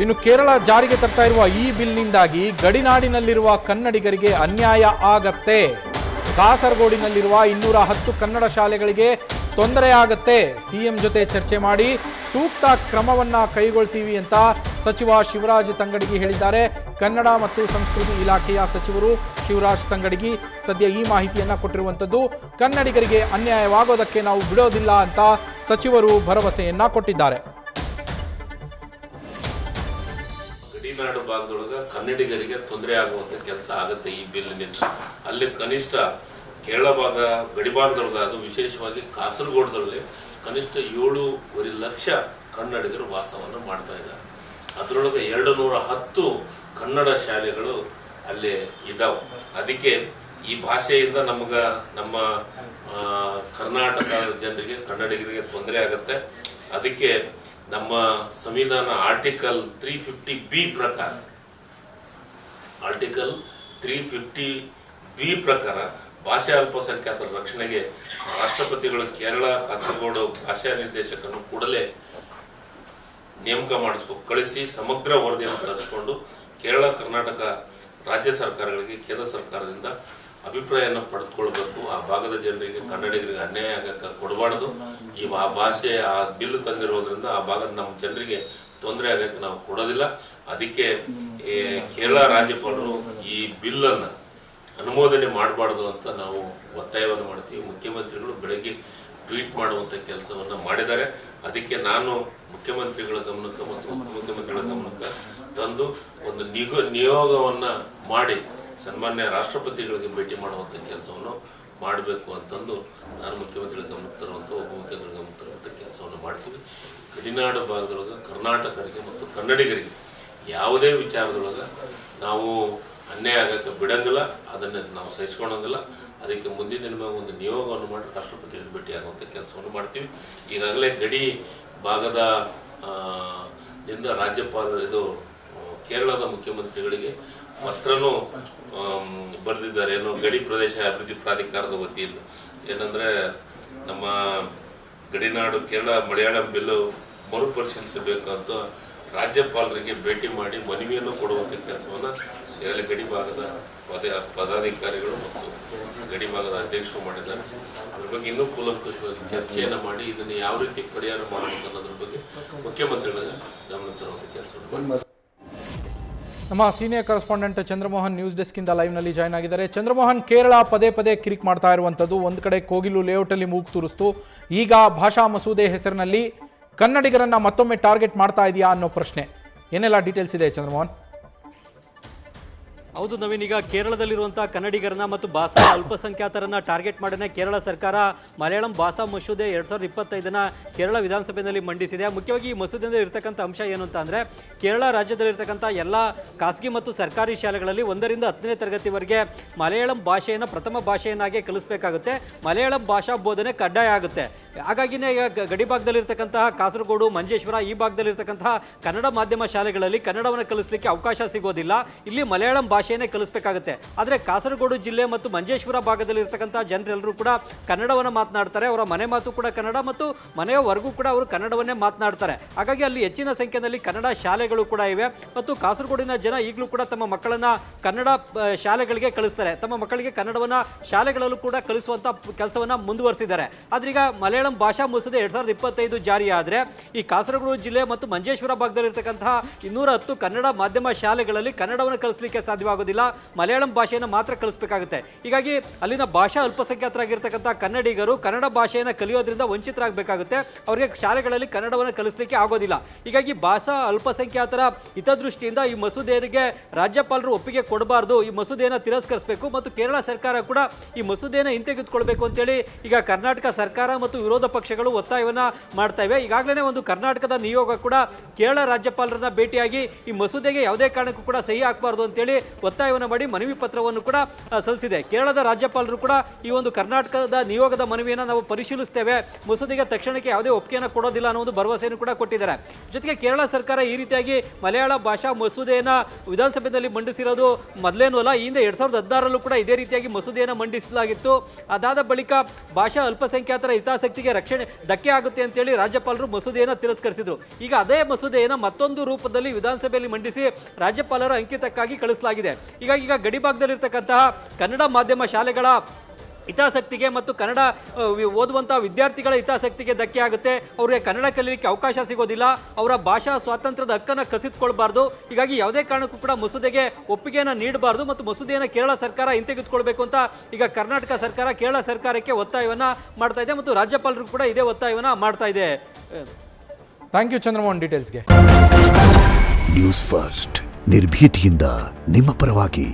ಇನ್ನು ಕೇರಳ ಜಾರಿಗೆ ತರ್ತಾ ಇರುವ ಈ ಬಿಲ್ನಿಂದಾಗಿ ಗಡಿನಾಡಿನಲ್ಲಿರುವ ಕನ್ನಡಿಗರಿಗೆ ಅನ್ಯಾಯ ಆಗತ್ತೆ. ಕಾಸರಗೋಡಿನಲ್ಲಿರುವ 210 ಕನ್ನಡ ಶಾಲೆಗಳಿಗೆ ತೊಂದರೆ ಆಗತ್ತೆ. ಸಿಎಂ ಜೊತೆ ಚರ್ಚೆ ಮಾಡಿ ಸೂಕ್ತ ಕ್ರಮವನ್ನ ಕೈಗೊಳ್ತೀವಿ ಅಂತ ಸಚಿವ ಶಿವರಾಜ್ ತಂಗಡಗಿ ಹೇಳಿದ್ದಾರೆ. ಕನ್ನಡ ಮತ್ತು ಸಂಸ್ಕೃತಿ ಇಲಾಖೆಯ ಸಚಿವರು ಶಿವರಾಜ್ ತಂಗಡಗಿ ಸದ್ಯ ಈ ಮಾಹಿತಿಯನ್ನ ಕೊಟ್ಟಿರುವಂತದ್ದು. ಕನ್ನಡಿಗರಿಗೆ ಅನ್ಯಾಯವಾಗೋದಕ್ಕೆ ನಾವು ಬಿಡೋದಿಲ್ಲ ಅಂತ ಸಚಿವರು ಭರವಸೆಯನ್ನ ಕೊಟ್ಟಿದ್ದಾರೆ. ಗಡಿನಾಡು ಭಾಗದೊಳಗೆ ಕನ್ನಡಿಗರಿಗೆ ತೊಂದರೆ ಆಗುವಂಥ ಕೆಲಸ ಆಗುತ್ತೆ ಈ ಬಿಲ್ನಿಂದ. ಅಲ್ಲಿ ಕನಿಷ್ಠ ಕೇರಳ ಭಾಗ ಗಡಿ ಭಾಗದೊಳಗೆ, ಅದು ವಿಶೇಷವಾಗಿ ಕಾಸರಗೋಡದಲ್ಲಿ ಕನಿಷ್ಠ 7.5 ಲಕ್ಷ ಕನ್ನಡಿಗರು ವಾಸವನ್ನು ಮಾಡ್ತಾ ಇದ್ದಾರೆ. ಅದರೊಳಗೆ 210 ಕನ್ನಡ ಶಾಲೆಗಳು ಅಲ್ಲಿ ಇದ್ದಾವೆ. ಅದಕ್ಕೆ ಈ ಭಾಷೆಯಿಂದ ನಮ್ಮ ಕರ್ನಾಟಕದ ಜನರಿಗೆ, ಕನ್ನಡಿಗರಿಗೆ ತೊಂದರೆ ಆಗುತ್ತೆ. ಅದಕ್ಕೆ ನಮ್ಮ ಸಂವಿಧಾನ ಆರ್ಟಿಕಲ್ 350B ಪ್ರಕಾರ ಭಾಷಾ ಅಲ್ಪಸಂಖ್ಯಾತರ ರಕ್ಷಣೆಗೆ ರಾಷ್ಟ್ರಪತಿಗಳು ಕೇರಳ ಕಾಸರಗೋಡು ಭಾಷಾ ನಿರ್ದೇಶಕರನ್ನು ಕೂಡಲೇ ನೇಮಕ ಮಾಡಿಸ್ಬೇಕು, ಕಳಿಸಿ ಸಮಗ್ರ ವರದಿಯನ್ನು ತರಿಸಿಕೊಂಡು ಕೇರಳ, ಕರ್ನಾಟಕ ರಾಜ್ಯ ಸರ್ಕಾರಗಳಿಗೆ ಕೇಂದ್ರ ಸರ್ಕಾರದಿಂದ ಅಭಿಪ್ರಾಯವನ್ನು ಪಡೆದುಕೊಳ್ಬೇಕು. ಆ ಭಾಗದ ಜನರಿಗೆ, ಕನ್ನಡಿಗರಿಗೆ ಅನ್ಯಾಯ ಆಗಕ್ಕೆ ಕೊಡಬಾರ್ದು. ಆ ಭಾಷೆ, ಆ ಬಿಲ್ ತಂದಿರೋದ್ರಿಂದ ಆ ಭಾಗದ ನಮ್ಮ ಜನರಿಗೆ ತೊಂದರೆ ಆಗಕ್ಕೆ ನಾವು ಕೊಡೋದಿಲ್ಲ. ಅದಕ್ಕೆ ಕೇರಳ ರಾಜ್ಯಪಾಲರು ಈ ಬಿಲ್ಲನ್ನು ಅನುಮೋದನೆ ಮಾಡಬಾರ್ದು ಅಂತ ನಾವು ಒತ್ತಾಯವನ್ನು ಮಾಡ್ತೀವಿ. ಮುಖ್ಯಮಂತ್ರಿಗಳು ಬೆಳಗ್ಗೆ ಟ್ವೀಟ್ ಮಾಡುವಂಥ ಕೆಲಸವನ್ನು ಮಾಡಿದ್ದಾರೆ. ಅದಕ್ಕೆ ನಾನು ಮುಖ್ಯಮಂತ್ರಿಗಳ ಗಮನಕ್ಕೆ ಮತ್ತು ಉಪಮುಖ್ಯಮಂತ್ರಿಗಳ ಗಮನಕ್ಕೆ ತಂದು ಒಂದು ನಿಯೋಗವನ್ನು ಮಾಡಿ ಸನ್ಮಾನ್ಯ ರಾಷ್ಟ್ರಪತಿಗಳಿಗೆ ಭೇಟಿ ಮಾಡುವಂಥ ಕೆಲಸವನ್ನು ಮಾಡಬೇಕು ಅಂತಂದು ನಾನು ಮುಖ್ಯಮಂತ್ರಿಗಳ ಗಮನಕ್ಕೆ ತರುವಂಥ, ಉಪಮುಖ್ಯಮಂತ್ರಿಗಳ ಗಮನಕ್ಕೆ ತರುವಂಥ ಕೆಲಸವನ್ನು ಮಾಡ್ತೀವಿ. ಗಡಿನಾಡು ಭಾಗದೊಳಗೆ ಕರ್ನಾಟಕರಿಗೆ ಮತ್ತು ಕನ್ನಡಿಗರಿಗೆ ಯಾವುದೇ ವಿಚಾರದೊಳಗೆ ನಾವು ಅನ್ಯಾಯ ಆಗಕ್ಕೆ ಬಿಡಂಗಿಲ್ಲ, ಅದನ್ನು ನಾವು ಸಹಿಸ್ಕೊಳಂಗಿಲ್ಲ. ಅದಕ್ಕೆ ಮುಂದಿನ ದಿನ ಒಂದು ನಿಯೋಗವನ್ನು ಮಾಡಿ ರಾಷ್ಟ್ರಪತಿಗಳಿಗೆ ಭೇಟಿ ಆಗುವಂಥ ಕೆಲಸವನ್ನು ಮಾಡ್ತೀವಿ. ಈಗಾಗಲೇ ಗಡಿ ಭಾಗದ ರಾಜ್ಯಪಾಲರು ಕೇರಳದ ಮುಖ್ಯಮಂತ್ರಿಗಳಿಗೆ ಪತ್ರನೂ ಬರೆದಿದ್ದಾರೆ. ಏನು, ಗಡಿ ಪ್ರದೇಶ ಅಭಿವೃದ್ಧಿ ಪ್ರಾಧಿಕಾರದ ವತಿಯಿಂದ ಏನಂದರೆ ನಮ್ಮ ಗಡಿನಾಡು ಕೇರಳ ಮಲಯಾಳಂ ಬಿಲ್ಲು ಮರುಪರಿಶೀಲಿಸಬೇಕು ಅಂತ ರಾಜ್ಯಪಾಲರಿಗೆ ಭೇಟಿ ಮಾಡಿ ಮನವಿಯನ್ನು ಕೊಡುವಂಥ ಕೆಲಸವನ್ನು ಈಗಾಗಲೇ ಗಡಿ ಭಾಗದ ಪದಾಧಿಕಾರಿಗಳು ಮತ್ತು ಗಡಿ ಭಾಗದ ಅಧ್ಯಕ್ಷರು ಮಾಡಿದ್ದಾರೆ. ಅದ್ರ ಬಗ್ಗೆ ಇನ್ನೂ ಕೂಲಂಕುಷವಾಗಿ ಚರ್ಚೆಯನ್ನು ಮಾಡಿ ಇದನ್ನು ಯಾವ ರೀತಿ ಪರಿಹಾರ ಮಾಡಬೇಕು ಅನ್ನೋದ್ರ ಬಗ್ಗೆ ಮುಖ್ಯಮಂತ್ರಿಗಳ ಗಮನ ತರುವಂಥ ಕೆಲಸವನ್ನು ಮಾಡಿ. ನಮ್ಮ ಸೀನಿಯರ್ ಕರೆಸ್ಪಾಂಡೆಂಟ್ ಚಂದ್ರಮೋಹನ್ ನ್ಯೂಸ್ ಡೆಸ್ಕಿಂದ ಲೈವ್ನಲ್ಲಿ ಜಾಯ್ನ್ ಆಗಿದ್ದಾರೆ. ಚಂದ್ರಮೋಹನ್, ಕೇರಳ ಪದೇ ಪದೇ ಕಿರಿಕ್ ಮಾಡ್ತಾ ಇರುವಂಥದ್ದು, ಒಂದು ಕಡೆ ಕೋಗಿಲು ಲೇಔಟಲ್ಲಿ ಮೂಗು ತೂರಿಸ್ತು, ಈಗ ಭಾಷಾ ಮಸೂದೆ ಹೆಸರಿನಲ್ಲಿ ಕನ್ನಡಿಗರನ್ನ ಮತ್ತೊಮ್ಮೆ ಟಾರ್ಗೆಟ್ ಮಾಡ್ತಾ ಇದೆಯಾ ಅನ್ನೋ ಪ್ರಶ್ನೆ, ಏನೆಲ್ಲ ಡೀಟೇಲ್ಸ್ ಇದೆ ಚಂದ್ರಮೋಹನ್? ಹೌದು ನವೀನ್, ಈಗ ಕೇರಳದಲ್ಲಿರುವಂತಹ ಕನ್ನಡಿಗರನ್ನ ಮತ್ತು ಭಾಷಾ ಅಲ್ಪಸಂಖ್ಯಾತರನ್ನ ಟಾರ್ಗೆಟ್ ಮಾಡನೆ ಕೇರಳ ಸರ್ಕಾರ ಮಲಯಾಳಂ ಭಾಷಾ ಮಸೂದೆ 2025ನ ಕೇರಳ ವಿಧಾನಸಭೆಯಲ್ಲಿ ಮಂಡಿಸಿದೆ. ಮುಖ್ಯವಾಗಿ ಈ ಮಸೂದೆಯಿಂದ ಇರತಕ್ಕಂಥ ಅಂಶ ಏನು ಅಂತ ಅಂದರೆ, ಕೇರಳ ರಾಜ್ಯದಲ್ಲಿರ್ತಕ್ಕಂಥ ಎಲ್ಲ ಖಾಸಗಿ ಮತ್ತು ಸರ್ಕಾರಿ ಶಾಲೆಗಳಲ್ಲಿ 1ರಿಂದ 10ನೇ ತರಗತಿವರೆಗೆ ಮಲಯಾಳಂ ಭಾಷೆಯನ್ನು ಪ್ರಥಮ ಭಾಷೆಯನ್ನಾಗಿ ಕಲಿಸಬೇಕಾಗುತ್ತೆ. ಮಲಯಾಳಂ ಭಾಷಾ ಬೋಧನೆ ಕಡ್ಡಾಯ ಆಗುತ್ತೆ. ಹಾಗಾಗಿನೇ ಈಗ ಗಡಿ ಭಾಗದಲ್ಲಿರ್ತಕ್ಕಂತಹ ಕಾಸರಗೋಡು, ಮಂಜೇಶ್ವರ ಈ ಭಾಗದಲ್ಲಿರ್ತಕ್ಕಂತಹ ಕನ್ನಡ ಮಾಧ್ಯಮ ಶಾಲೆಗಳಲ್ಲಿ ಕನ್ನಡವನ್ನು ಕಲಿಸಲಿಕ್ಕೆ ಅವಕಾಶ ಸಿಗೋದಿಲ್ಲ. ಇಲ್ಲಿ ಮಲಯಾಳಂ ಭಾಷೆಯನ್ನೇ ಕಲಿಸಬೇಕಾಗುತ್ತೆ. ಆದರೆ ಕಾಸರಗೋಡು ಜಿಲ್ಲೆ ಮತ್ತು ಮಂಜೇಶ್ವರ ಭಾಗದಲ್ಲಿರ್ತಕ್ಕಂಥ ಜನರೆಲ್ಲರೂ ಕೂಡ ಕನ್ನಡವನ್ನು ಮಾತನಾಡ್ತಾರೆ. ಅವರ ಮನೆ ಮಾತು ಕೂಡ ಕನ್ನಡ ಮತ್ತು ಮನೆಯ ಹೊರಗೂ ಕೂಡ ಅವರು ಕನ್ನಡವನ್ನೇ ಮಾತನಾಡ್ತಾರೆ. ಹಾಗಾಗಿ ಅಲ್ಲಿ ಹೆಚ್ಚಿನ ಸಂಖ್ಯೆಯಲ್ಲಿ ಕನ್ನಡ ಶಾಲೆಗಳು ಕೂಡ ಇವೆ ಮತ್ತು ಕಾಸರಗೋಡಿನ ಜನ ಈಗಲೂ ಕೂಡ ತಮ್ಮ ಮಕ್ಕಳನ್ನ ಕನ್ನಡ ಶಾಲೆಗಳಿಗೆ ಕಳಿಸ್ತಾರೆ. ತಮ್ಮ ಮಕ್ಕಳಿಗೆ ಕನ್ನಡವನ್ನು ಶಾಲೆಗಳಲ್ಲೂ ಕೂಡ ಕಲಿಸುವಂಥ ಕೆಲಸವನ್ನು ಮುಂದುವರಿಸಿದ್ದಾರೆ. ಆದರೆ ಈಗ ಮಲಯಾಳಂ ಭಾಷಾ ಮಸೂದೆ 2025 ಜಾರಿಯಾದರೆ ಈ ಕಾಸರಗೋಡು ಜಿಲ್ಲೆ ಮತ್ತು ಮಂಜೇಶ್ವರ ಭಾಗದಲ್ಲಿರ್ತಕ್ಕಂತಹ 210 ಕನ್ನಡ ಮಾಧ್ಯಮ ಶಾಲೆಗಳಲ್ಲಿ ಕನ್ನಡವನ್ನು ಕಲಿಸಲಿಕ್ಕೆ ಸಾಧ್ಯವಾಗೋದಿಲ್ಲ. ಮಲಯಾಳಂ ಭಾಷೆಯನ್ನು ಮಾತ್ರ ಕಲಿಸಬೇಕಾಗುತ್ತೆ. ಹೀಗಾಗಿ ಅಲ್ಲಿನ ಭಾಷಾ ಅಲ್ಪಸಂಖ್ಯಾತರಾಗಿರ್ತಕ್ಕಂಥ ಕನ್ನಡಿಗರು ಕನ್ನಡ ಭಾಷೆಯನ್ನು ಕಲಿಯೋದ್ರಿಂದ ವಂಚಿತರಾಗಬೇಕಾಗುತ್ತೆ. ಅವರಿಗೆ ಶಾಲೆಗಳಲ್ಲಿ ಕನ್ನಡವನ್ನು ಕಲಿಸಲಿಕ್ಕೆ ಆಗೋದಿಲ್ಲ. ಹೀಗಾಗಿ ಭಾಷಾ ಅಲ್ಪಸಂಖ್ಯಾತರ ಹಿತದೃಷ್ಟಿಯಿಂದ ಈ ಮಸೂದೆಗೆ ರಾಜ್ಯಪಾಲರು ಒಪ್ಪಿಗೆ ಕೊಡಬಾರ್ದು, ಈ ಮಸೂದೆಯನ್ನು ತಿರಸ್ಕರಿಸಬೇಕು ಮತ್ತು ಕೇರಳ ಸರ್ಕಾರ ಕೂಡ ಈ ಮಸೂದೆಯನ್ನು ಹಿಂತೆಗೆದುಕೊಳ್ಬೇಕು ಅಂತೇಳಿ ಈಗ ಕರ್ನಾಟಕ ಸರ್ಕಾರ ಮತ್ತು ವಿರೋಧ ಪಕ್ಷಗಳು ಒತ್ತಾಯವನ್ನು ಮಾಡ್ತಾ ಇವೆ. ಈಗಾಗಲೇ ಒಂದು ಕರ್ನಾಟಕದ ನಿಯೋಗ ಕೂಡ ಕೇರಳ ರಾಜ್ಯಪಾಲರನ್ನ ಭೇಟಿಯಾಗಿ ಈ ಮಸೂದೆಗೆ ಯಾವುದೇ ಕಾರಣಕ್ಕೂ ಕೂಡ ಸಹಿ ಹಾಕಬಾರ್ದು ಅಂತೇಳಿ ಒತ್ತಾಯವನ್ನು ಮಾಡಿ ಮನವಿ ಪತ್ರವನ್ನು ಕೂಡ ಸಲ್ಲಿಸಿದೆ. ಕೇರಳದ ರಾಜ್ಯಪಾಲರು ಕೂಡ ಈ ಒಂದು ಕರ್ನಾಟಕದ ನಿಯೋಗದ ಮನವಿಯನ್ನು ನಾವು ಪರಿಶೀಲಿಸ್ತೇವೆ, ಮಸೂದೆಗೆ ತಕ್ಷಣಕ್ಕೆ ಯಾವುದೇ ಒಪ್ಪಿಗೆಯನ್ನು ಕೊಡೋದಿಲ್ಲ ಅನ್ನೋ ಒಂದು ಭರವಸೆಯನ್ನು ಕೂಡ ಕೊಟ್ಟಿದ್ದಾರೆ. ಜೊತೆಗೆ ಕೇರಳ ಸರ್ಕಾರ ಈ ರೀತಿಯಾಗಿ ಮಲಯಾಳ ಭಾಷಾ ಮಸೂದೆಯನ್ನು ವಿಧಾನಸಭೆಯಲ್ಲಿ ಮಂಡಿಸಿರೋದು ಮೊದಲೇನೂ ಅಲ್ಲ. ಈ ಹಿಂದೆ 2016ರಲ್ಲೂ ಕೂಡ ಇದೇ ರೀತಿಯಾಗಿ ಮಸೂದೆಯನ್ನು ಮಂಡಿಸಲಾಗಿತ್ತು. ಅದಾದ ಬಳಿಕ ಭಾಷಾ ಅಲ್ಪಸಂಖ್ಯಾತರ ಹಿತಾಸಕ್ತಿಗೆ ಭಾಷೆಗೆ ರಕ್ಷಣೆ ಧಕ್ಕೆ ಆಗುತ್ತೆ ಅಂತೇಳಿ ರಾಜ್ಯಪಾಲರು ಮಸೂದೆಯನ್ನು ತಿರಸ್ಕರಿಸಿದ್ರು. ಈಗ ಅದೇ ಮಸೂದೆಯನ್ನು ಮತ್ತೊಂದು ರೂಪದಲ್ಲಿ ವಿಧಾನಸಭೆಯಲ್ಲಿ ಮಂಡಿಸಿ ರಾಜ್ಯಪಾಲರ ಅಂಕಿತಕ್ಕಾಗಿ ಕಳಿಸಲಾಗಿದೆ. ಈಗ ಗಡಿಭಾಗದಲ್ಲಿರ್ತಕ್ಕಂತಹ ಕನ್ನಡ ಮಾಧ್ಯಮ ಶಾಲೆಗಳ ಹಿತಾಸಕ್ತಿಗೆ ಮತ್ತು ಕನ್ನಡ ಓದುವಂಥ ವಿದ್ಯಾರ್ಥಿಗಳ ಹಿತಾಸಕ್ತಿಗೆ ಧಕ್ಕೆ ಆಗುತ್ತೆ. ಅವರಿಗೆ ಕನ್ನಡ ಕಲೀಲಿಕ್ಕೆ ಅವಕಾಶ ಸಿಗೋದಿಲ್ಲ. ಅವರ ಭಾಷಾ ಸ್ವಾತಂತ್ರ್ಯದ ಹಕ್ಕನ್ನು ಕಸಿದುಕೊಳ್ಬಾರ್ದು. ಹೀಗಾಗಿ ಯಾವುದೇ ಕಾರಣಕ್ಕೂ ಕೂಡ ಮಸೂದೆಗೆ ಒಪ್ಪಿಗೆಯನ್ನು ನೀಡಬಾರ್ದು ಮತ್ತು ಮಸೂದೆಯನ್ನು ಕೇರಳ ಸರ್ಕಾರ ಹಿಂತೆಗೆದುಕೊಳ್ಬೇಕು ಅಂತ ಈಗ ಕರ್ನಾಟಕ ಸರ್ಕಾರ ಕೇರಳ ಸರ್ಕಾರಕ್ಕೆ ಒತ್ತಾಯವನ್ನು ಮಾಡ್ತಾ ಇದೆ ಮತ್ತು ರಾಜ್ಯಪಾಲರು ಕೂಡ ಇದೇ ಒತ್ತಾಯವನ್ನು ಮಾಡ್ತಾ ಇದೆ. ಥ್ಯಾಂಕ್ ಯು ಚಂದ್ರಮೋಹನ್ ಡೀಟೇಲ್ಸ್ಗೆ. ನ್ಯೂಸ್ ಫಸ್ಟ್ ನಿರ್ಭೀತಿಯಿಂದ ನಿಮ್ಮ ಪರವಾಗಿ.